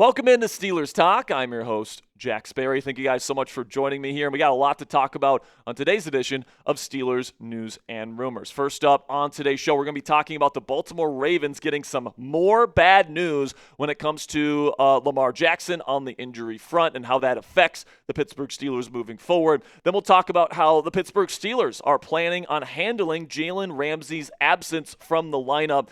Welcome into Steelers Talk. I'm your host, Jack Sperry. Thank you guys so much for joining me here. And we got a lot to talk about on today's edition of Steelers News and Rumors. First up on today's show, we're going to be talking about the Baltimore Ravens getting some more bad news when it comes to Lamar Jackson on the injury front and how that affects the Pittsburgh Steelers moving forward. Then we'll talk about how the Pittsburgh Steelers are planning on handling Jalen Ramsey's absence from the lineup.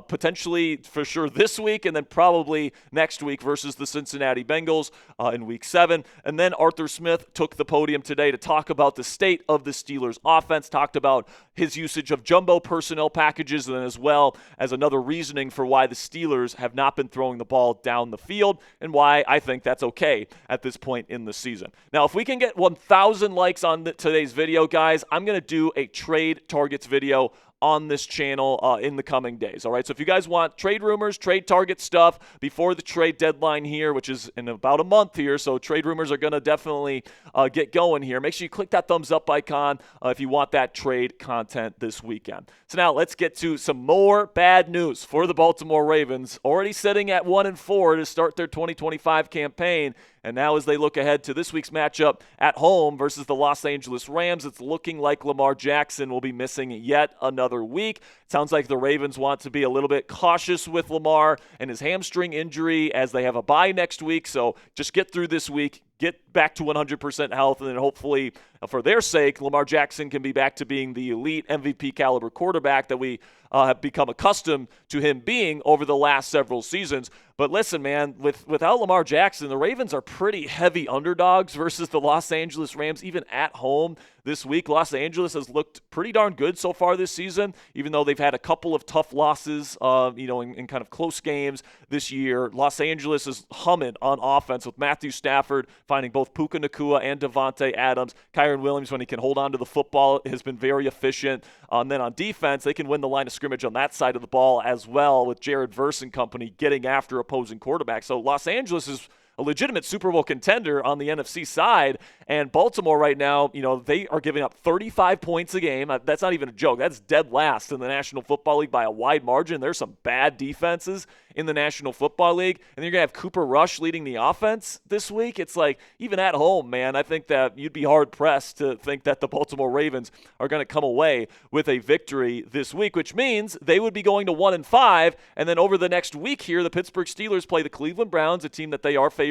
Potentially for sure this week and then probably next week versus the Cincinnati Bengals in Week 7. And then Arthur Smith took the podium today to talk about the state of the Steelers offense, talked about his usage of jumbo personnel packages, and as well as another reasoning for why the Steelers have not been throwing the ball down the field and why I think that's okay at this point in the season. Now, if we can get 1,000 likes on today's video, guys, I'm going to do a trade targets video on this channel in the coming days. All right, so if you guys want trade rumors, trade target stuff before the trade deadline here, which is in about a month here, so trade rumors are going to definitely get going here. Make sure you click that thumbs up icon if you want that trade content this weekend. So now let's get to some more bad news for the Baltimore Ravens, already sitting at 1-4 to start their 2025 campaign. And now as they look ahead to this week's matchup at home versus the Los Angeles Rams, it's looking like Lamar Jackson will be missing yet another week. It sounds like the Ravens want to be a little bit cautious with Lamar and his hamstring injury as they have a bye next week. So just get through this week, get back to 100% health, and then hopefully, for their sake, Lamar Jackson can be back to being the elite MVP caliber quarterback that we have become accustomed to him being over the last several seasons. But listen, man, without Lamar Jackson, the Ravens are pretty heavy underdogs versus the Los Angeles Rams, even at home this week. Los Angeles has looked pretty darn good so far this season, even though they've had a couple of tough losses, in kind of close games this year. Los Angeles is humming on offense with Matthew Stafford finding both Puka Nacua and Devontae Adams. Kyren Williams, when he can hold on to the football, has been very efficient. And then on defense, they can win the line of scrimmage on that side of the ball as well with Jared Verse and company getting after opposing quarterbacks. So Los Angeles is a legitimate Super Bowl contender on the NFC side, and Baltimore right now, they are giving up 35 points a game. That's not even a joke. That's dead last in the National Football League by a wide margin. There's some bad defenses in the National Football League, and you're going to have Cooper Rush leading the offense this week. It's like, even at home, man, I think that you'd be hard-pressed to think that the Baltimore Ravens are going to come away with a victory this week, which means they would be going to 1-5, and then over the next week here, the Pittsburgh Steelers play the Cleveland Browns, a team that they are favored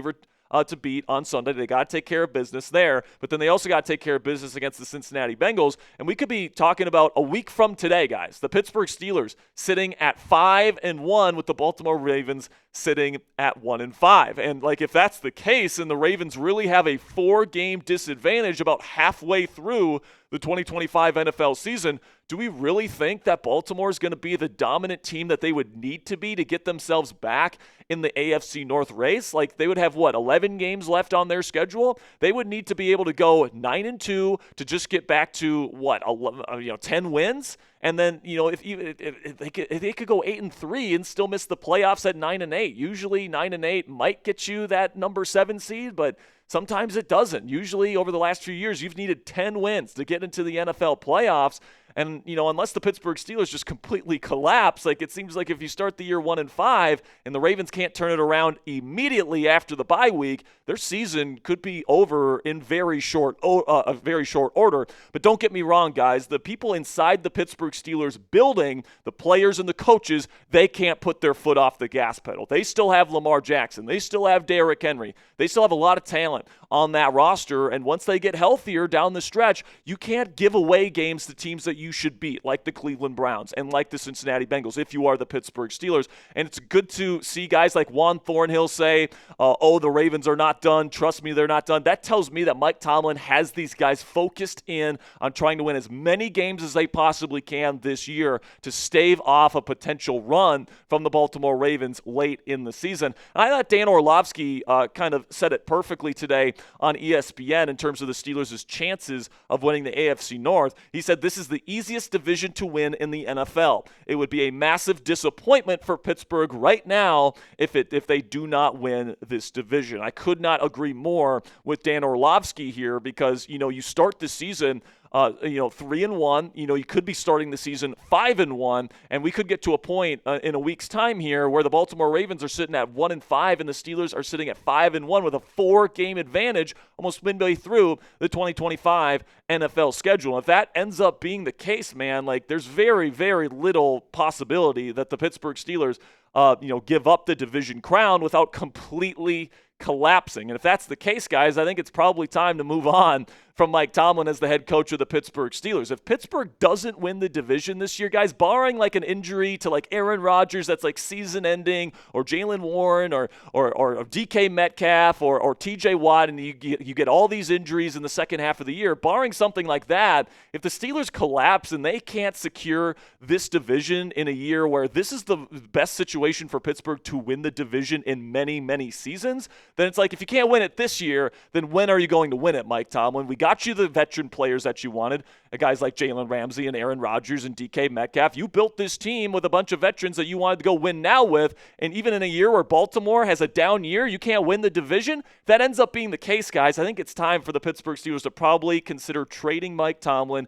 to beat on Sunday. They got to take care of business there, but then they also got to take care of business against the Cincinnati Bengals, and we could be talking about a week from today, guys. The Pittsburgh Steelers sitting at 5-1 with the Baltimore Ravens sitting at 1-5. And if that's the case, and the Ravens really have a 4-game disadvantage about halfway through the 2025 NFL season, do we really think that Baltimore is going to be the dominant team that they would need to be to get themselves back in the AFC North race? They would have, 11 games left on their schedule? They would need to be able to go 9-2 to just get back to, 10 wins? And then, if they could go 8-3 and still miss the playoffs at 9-8. Usually 9-8 might get you that number 7 seed, but sometimes it doesn't. Usually over the last few years, you've needed 10 wins to get into the NFL playoffs. And, unless the Pittsburgh Steelers just completely collapse, it seems like if you start the year 1-5 and the Ravens can't turn it around immediately after the bye week, their season could be over in very short order. But don't get me wrong, guys. The people inside the Pittsburgh Steelers building, the players and the coaches, they can't put their foot off the gas pedal. They still have Lamar Jackson. They still have Derrick Henry. They still have a lot of talent on that roster. And once they get healthier down the stretch, you can't give away games to teams that you should beat, like the Cleveland Browns and like the Cincinnati Bengals, if you are the Pittsburgh Steelers. And it's good to see guys like Juan Thornhill say, the Ravens are not done. Trust me, they're not done. That tells me that Mike Tomlin has these guys focused in on trying to win as many games as they possibly can this year to stave off a potential run from the Baltimore Ravens late in the season. And I thought Dan Orlovsky kind of said it perfectly today on ESPN in terms of the Steelers' chances of winning the AFC North. He said this is the easiest division to win in the NFL. It would be a massive disappointment for Pittsburgh right now if they do not win this division. I could not agree more with Dan Orlovsky here because, you start the season 3-1. You could be starting the season 5-1, and we could get to a point in a week's time here where the Baltimore Ravens are sitting at 1-5, and the Steelers are sitting at 5-1 with a 4-game advantage almost midway through the 2025 NFL schedule. If that ends up being the case, man, like there's very, very little possibility that the Pittsburgh Steelers, give up the division crown without completely collapsing. And if that's the case, guys, I think it's probably time to move on from Mike Tomlin as the head coach of the Pittsburgh Steelers. If Pittsburgh doesn't win the division this year, guys, barring like an injury to like Aaron Rodgers that's like season ending, or Jalen Warren or DK Metcalf or TJ Watt, and you get all these injuries in the second half of the year, barring something like that, if the Steelers collapse and they can't secure this division in a year where this is the best situation for Pittsburgh to win the division in many, many seasons, then it's like, if you can't win it this year, then when are you going to win it, Mike Tomlin? We got you the veteran players that you wanted, guys like Jalen Ramsey and Aaron Rodgers and DK Metcalf. You built this team with a bunch of veterans that you wanted to go win now with, and even in a year where Baltimore has a down year, you can't win the division. If that ends up being the case, guys, I think it's time for the Pittsburgh Steelers to probably consider trading Mike Tomlin,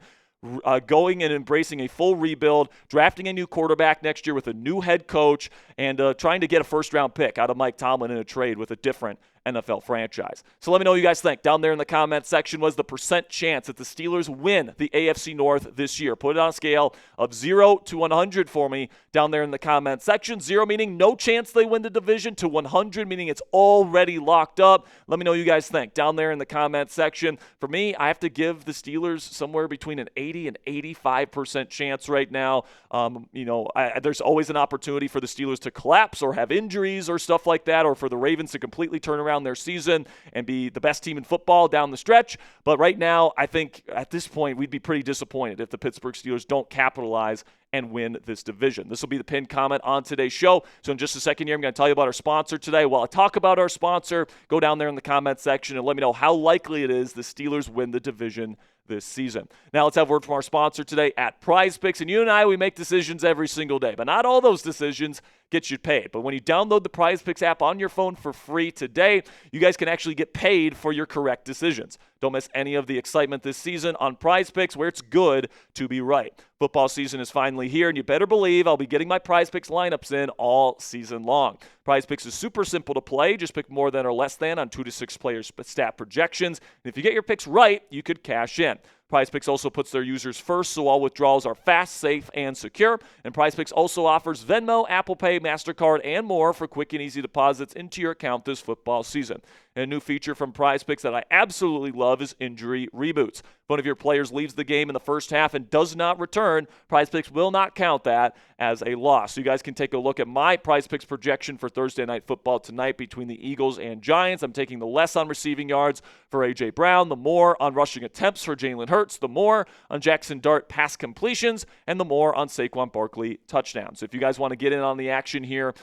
going and embracing a full rebuild, drafting a new quarterback next year with a new head coach, and trying to get a first-round pick out of Mike Tomlin in a trade with a different NFL franchise. So let me know what you guys think. Down there in the comment section was the percent chance that the Steelers win the AFC North this year. Put it on a scale of 0 to 100 for me down there in the comment section. 0 meaning no chance they win the division, to 100 meaning it's already locked up. Let me know what you guys think down there in the comment section. For me, I have to give the Steelers somewhere between an 80 and 85% chance right now. There's always an opportunity for the Steelers to collapse or have injuries or stuff like that, or for the Ravens to completely turn around their season and be the best team in football down the stretch. But right now, I think at this point, we'd be pretty disappointed if the Pittsburgh Steelers don't capitalize and win this division. This will be the pinned comment on today's show. So in just a second here, I'm going to tell you about our sponsor today. While I talk about our sponsor, go down there in the comment section and let me know how likely it is the Steelers win the division this season. Now let's have a word from our sponsor today at PrizePicks. And you and I, we make decisions every single day, but not all those decisions get you paid. But when you download the PrizePicks app on your phone for free today, you guys can actually get paid for your correct decisions. Don't miss any of the excitement this season on PrizePicks, where it's good to be right. Football season is finally here, and you better believe I'll be getting my PrizePicks lineups in all season long. PrizePicks is super simple to play. Just pick more than or less than on 2 to 6 players' stat projections. And if you get your picks right, you could cash in. PrizePicks also puts their users first, so all withdrawals are fast, safe, and secure. And PrizePicks also offers Venmo, Apple Pay, MasterCard, and more for quick and easy deposits into your account this football season. And a new feature from PrizePicks that I absolutely love is injury reboots. If one of your players leaves the game in the first half and does not return, PrizePicks will not count that as a loss. So you guys can take a look at my PrizePicks projection for Thursday Night Football tonight between the Eagles and Giants. I'm taking the less on receiving yards for A.J. Brown, the more on rushing attempts for Jalen Hurts, the more on Jackson Dart pass completions, and the more on Saquon Barkley touchdowns. So if you guys want to get in on the action here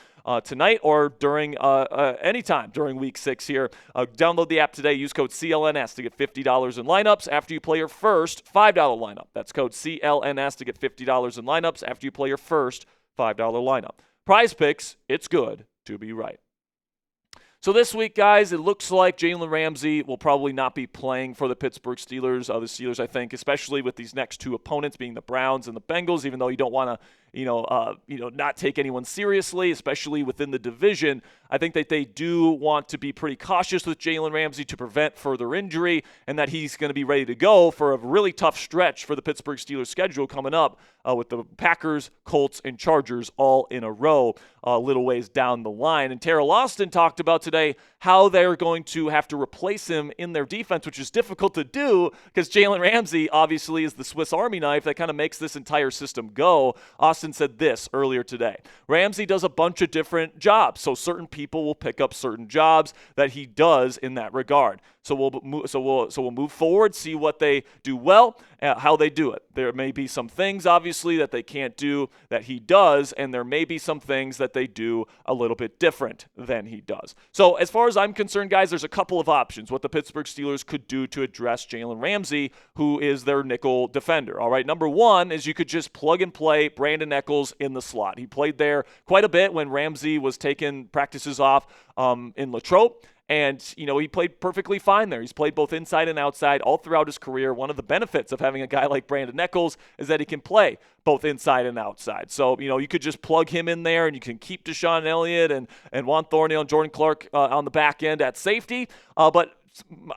tonight or during any time during Week 6 here, download the app today. Use code CLNS to get $50 in lineups after you play your first $5 lineup. That's code CLNS to get $50 in lineups after you play your first $5 lineup. PrizePicks, it's good to be right. So this week, guys, it looks like Jalen Ramsey will probably not be playing for the Pittsburgh Steelers. The Steelers, I think, especially with these next two opponents being the Browns and the Bengals, even though you don't want to not take anyone seriously, especially within the division. I think that they do want to be pretty cautious with Jalen Ramsey to prevent further injury, and that he's going to be ready to go for a really tough stretch for the Pittsburgh Steelers schedule coming up with the Packers, Colts, and Chargers all in a row a little ways down the line. And Teryl Austin talked about today how they're going to have to replace him in their defense, which is difficult to do because Jalen Ramsey obviously is the Swiss Army knife that kind of makes this entire system go. Austin said this earlier today. Ramsey does a bunch of different jobs, so certain people will pick up certain jobs that he does in that regard. So we'll move forward, see what they do well, how they do it. There may be some things, obviously, that they can't do that he does, and there may be some things that they do a little bit different than he does. So as far as I'm concerned, guys, there's a couple of options what the Pittsburgh Steelers could do to address Jalen Ramsey, who is their nickel defender. All right, number one is you could just plug and play Brandon Echols in the slot. He played there quite a bit when Ramsey was taking practices off in Latrobe, And, he played perfectly fine there. He's played both inside and outside all throughout his career. One of the benefits of having a guy like Brandon Nichols is that he can play both inside and outside. So, you could just plug him in there, and you can keep Deshaun Elliott and Juan Thornhill and Jordan Clark on the back end at safety. But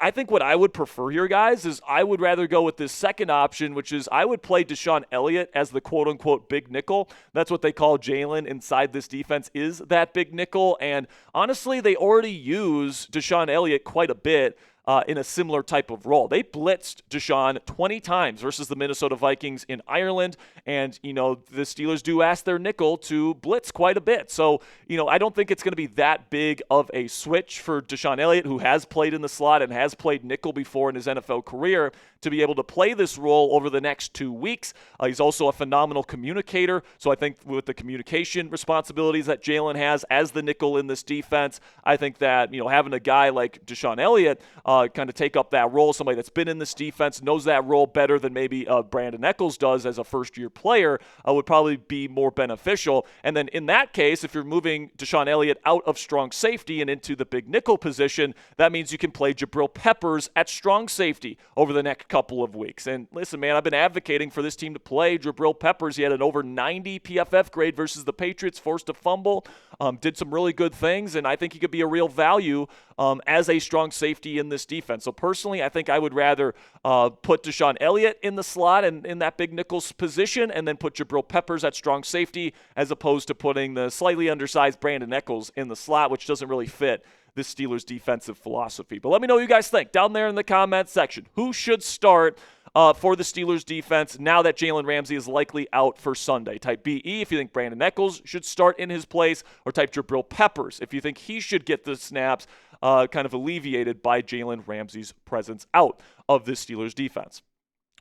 I think what I would prefer here, guys, is I would rather go with this second option, which is I would play Deshaun Elliott as the quote-unquote big nickel. That's what they call Jalen inside this defense, is that big nickel. And honestly, they already use Deshaun Elliott quite a bit in a similar type of role. They blitzed Deshaun 20 times versus the Minnesota Vikings in Ireland, and, the Steelers do ask their nickel to blitz quite a bit. So, I don't think it's going to be that big of a switch for Deshaun Elliott, who has played in the slot and has played nickel before in his NFL career, to be able to play this role over the next 2 weeks. He's also a phenomenal communicator, so I think with the communication responsibilities that Jalen has as the nickel in this defense, I think that, having a guy like Deshaun Elliott kind of take up that role, somebody that's been in this defense, knows that role better than maybe Brandon Nichols does as a first-year player, would probably be more beneficial. And then in that case, if you're moving Deshaun Elliott out of strong safety and into the big nickel position, that means you can play Jabril Peppers at strong safety over the next couple of weeks. And listen, man, I've been advocating for this team to play Jabril Peppers. He had an over 90 PFF grade versus the Patriots, forced a fumble, did some really good things, and I think he could be a real value as a strong safety in this defense. So personally, I think I would rather put Deshaun Elliott in the slot and in that big nickels position, and then put Jabril Peppers at strong safety, as opposed to putting the slightly undersized Brandon Nichols in the slot, which doesn't really fit this Steelers defensive philosophy. But let me know what you guys think down there in the comments section. Who should start for the Steelers defense now that Jalen Ramsey is likely out for Sunday? Type BE if you think Brandon Nichols should start in his place, or type Jabril Peppers if you think he should get the snaps kind of alleviated by Jalen Ramsey's presence out of this Steelers defense.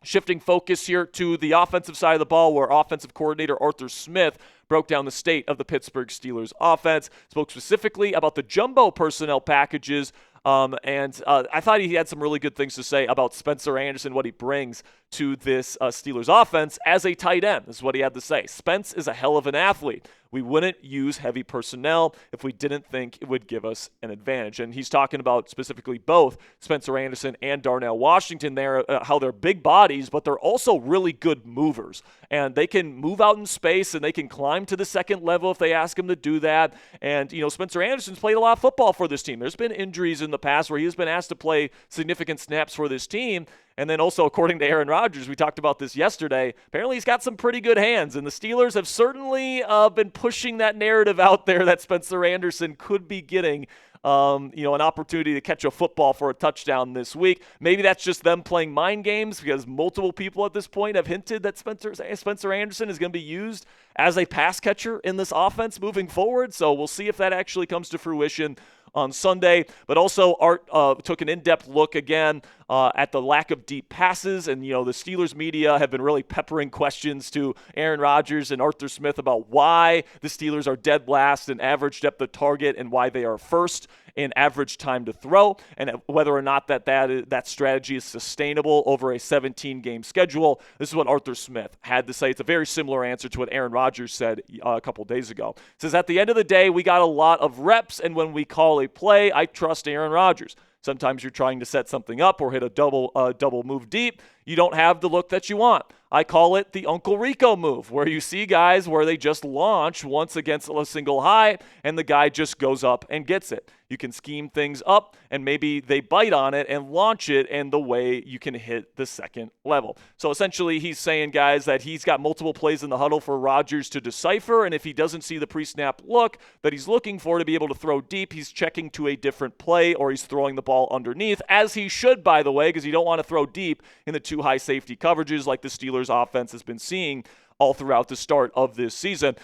Shifting focus here to the offensive side of the ball, where offensive coordinator Arthur Smith broke down the state of the Pittsburgh Steelers offense, spoke specifically about the jumbo personnel packages, and I thought he had some really good things to say about Spencer Anderson, what he brings to this Steelers offense as a tight end. This is what he had to say. Spence is a hell of an athlete. We wouldn't use heavy personnel if we didn't think it would give us an advantage. And he's talking about specifically both Spencer Anderson and Darnell Washington there, how they're big bodies, but they're also really good movers. And they can move out in space, and they can climb to the second level if they ask them to do that. And, Spencer Anderson's played a lot of football for this team. There's been injuries in the past where he's been asked to play significant snaps for this team. And then also, according to Aaron Rodgers, we talked about this yesterday, apparently he's got some pretty good hands. And the Steelers have certainly been pushing that narrative out there that Spencer Anderson could be getting an opportunity to catch a football for a touchdown this week. Maybe that's just them playing mind games, because multiple people at this point have hinted that Spencer Anderson is going to be used as a pass catcher in this offense moving forward. So we'll see if that actually comes to fruition on Sunday. But also, Art took an in-depth look again at the lack of deep passes. And, the Steelers media have been really peppering questions to Aaron Rodgers and Arthur Smith about why the Steelers are dead last in average depth of target and why they are first in average time to throw, and whether or not that strategy is sustainable over a 17-game schedule. This is what Arthur Smith had to say. It's a very similar answer to what Aaron Rodgers said a couple days ago. It says, at the end of the day, we got a lot of reps, and when we call a play, I trust Aaron Rodgers. Sometimes you're trying to set something up or hit a double move deep. You don't have the look that you want. I call it the Uncle Rico move, where you see guys where they just launch once against a single high, and the guy just goes up and gets it. You can scheme things up, and maybe they bite on it and launch it, and the way you can hit the second level. So essentially, he's saying, guys, that he's got multiple plays in the huddle for Rodgers to decipher, and if he doesn't see the pre-snap look that he's looking for to be able to throw deep, he's checking to a different play, or he's throwing the ball underneath, as he should, by the way, because you don't want to throw deep in the two high safety coverages like the Steelers offense has been seeing all throughout the start of this season.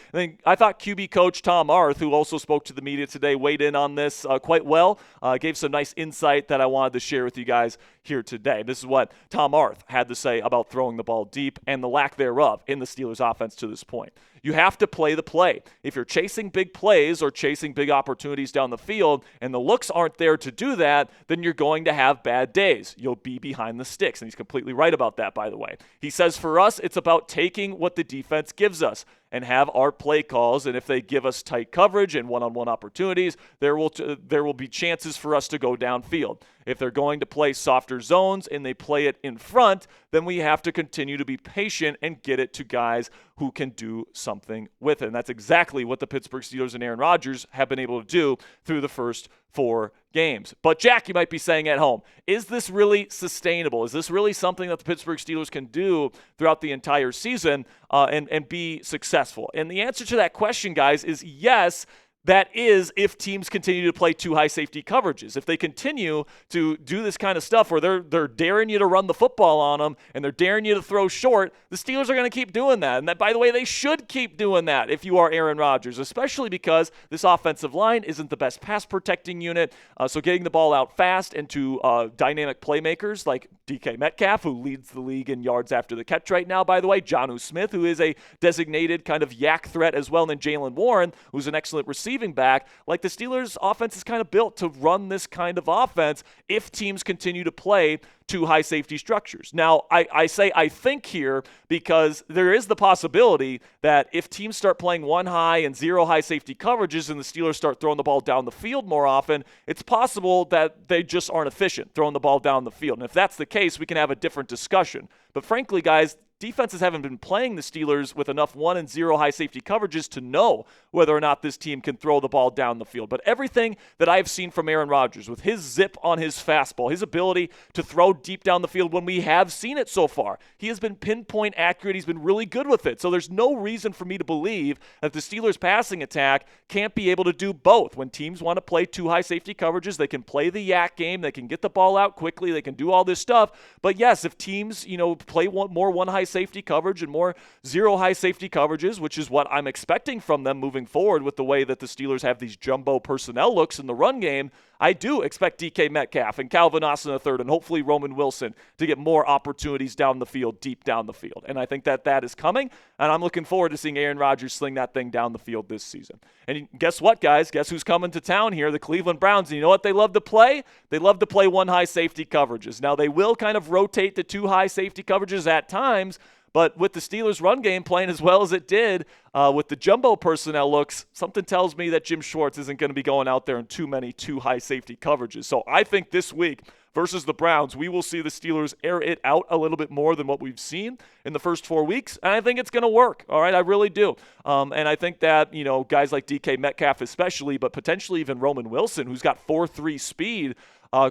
I thought QB coach Tom Arth, who also spoke to the media today, weighed in on this quite well, gave some nice insight that I wanted to share with you guys here today. This is what Tom Arth had to say about throwing the ball deep and the lack thereof in the Steelers offense to this point. You have to play the play. If you're chasing big plays or chasing big opportunities down the field and the looks aren't there to do that, then you're going to have bad days. You'll be behind the sticks. And he's completely right about that, by the way. He says, for us, it's about taking what the defense gives us. and have our play calls. And if they give us tight coverage and one-on-one opportunities, there will be chances for us to go downfield. If they're going to play softer zones and they play it in front, then we have to continue to be patient and get it to guys who can do something with it. And that's exactly what the Pittsburgh Steelers and Aaron Rodgers have been able to do through the first 4 games. But Jack, you might be saying at home, is this really sustainable? Is this really something that the Pittsburgh Steelers can do throughout the entire season and be successful? And the answer to that question, guys, is yes. That is if teams continue to play 2 high safety coverages. If they continue to do this kind of stuff where they're daring you to run the football on them and they're daring you to throw short, the Steelers are going to keep doing that. And that, by the way, they should keep doing that if you are Aaron Rodgers, especially because this offensive line isn't the best pass protecting unit. So getting the ball out fast and to dynamic playmakers like DK Metcalf, who leads the league in yards after the catch right now, by the way, Jonnu Smith, who is a designated kind of yak threat as well, and then Jalen Warren, who's an excellent receiver back. Like, the Steelers' offense is kind of built to run this kind of offense if teams continue to play 2 high safety structures. Now, I say I think here because there is the possibility that if teams start playing 1 high and 0 high safety coverages and the Steelers start throwing the ball down the field more often, it's possible that they just aren't efficient throwing the ball down the field. And if that's the case, we can have a different discussion. But frankly, guys, defenses haven't been playing the Steelers with enough 1 and 0 high safety coverages to know whether or not this team can throw the ball down the field. But everything that I've seen from Aaron Rodgers, with his zip on his fastball, his ability to throw deep down the field when we have seen it so far, he has been pinpoint accurate. He's been really good with it. So there's no reason for me to believe that the Steelers passing attack can't be able to do both. When teams want to play 2 high safety coverages, they can play the yak game. They can get the ball out quickly. They can do all this stuff. But yes, if teams, play more 1 high safety coverage and more 0 high safety coverages, which is what I'm expecting from them moving forward with the way that the Steelers have these jumbo personnel looks in the run game, I do expect DK Metcalf and Calvin Austin III and hopefully Roman Wilson to get more opportunities down the field, deep down the field. And I think that is coming, and I'm looking forward to seeing Aaron Rodgers sling that thing down the field this season. And guess what, guys? Guess who's coming to town here? The Cleveland Browns. And you know what they love to play? They love to play 1 high safety coverages. Now, they will kind of rotate to 2 high safety coverages at times, but with the Steelers' run game playing as well as it did with the jumbo personnel looks, something tells me that Jim Schwartz isn't going to be going out there in too many 2 high safety coverages. So I think this week versus the Browns, we will see the Steelers air it out a little bit more than what we've seen in the first 4 weeks, and I think it's going to work. All right, I really do. And I think that, guys like DK Metcalf especially, but potentially even Roman Wilson, who's got 4.3 speed,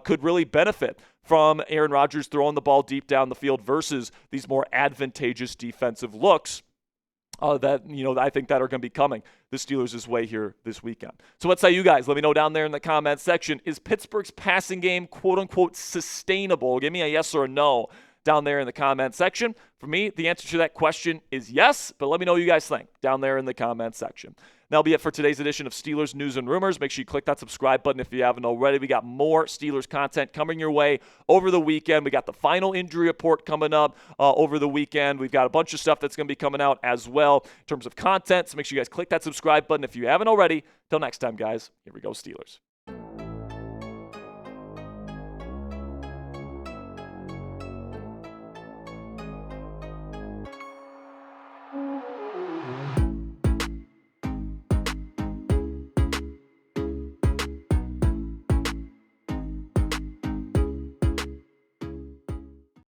could really benefit from Aaron Rodgers throwing the ball deep down the field versus these more advantageous defensive looks that I think that are going to be coming the Steelers' way here this weekend. So what say you guys? Let me know down there in the comment section. Is Pittsburgh's passing game, quote-unquote, sustainable? Give me a yes or a no down there in the comment section. For me, the answer to that question is yes, but let me know what you guys think down there in the comment section. That'll be it for today's edition of Steelers News and Rumors. Make sure you click that subscribe button if you haven't already. We got more Steelers content coming your way over the weekend. We got the final injury report coming up over the weekend. We've got a bunch of stuff that's going to be coming out as well in terms of content. So make sure you guys click that subscribe button if you haven't already. Till next time, guys, here we go, Steelers.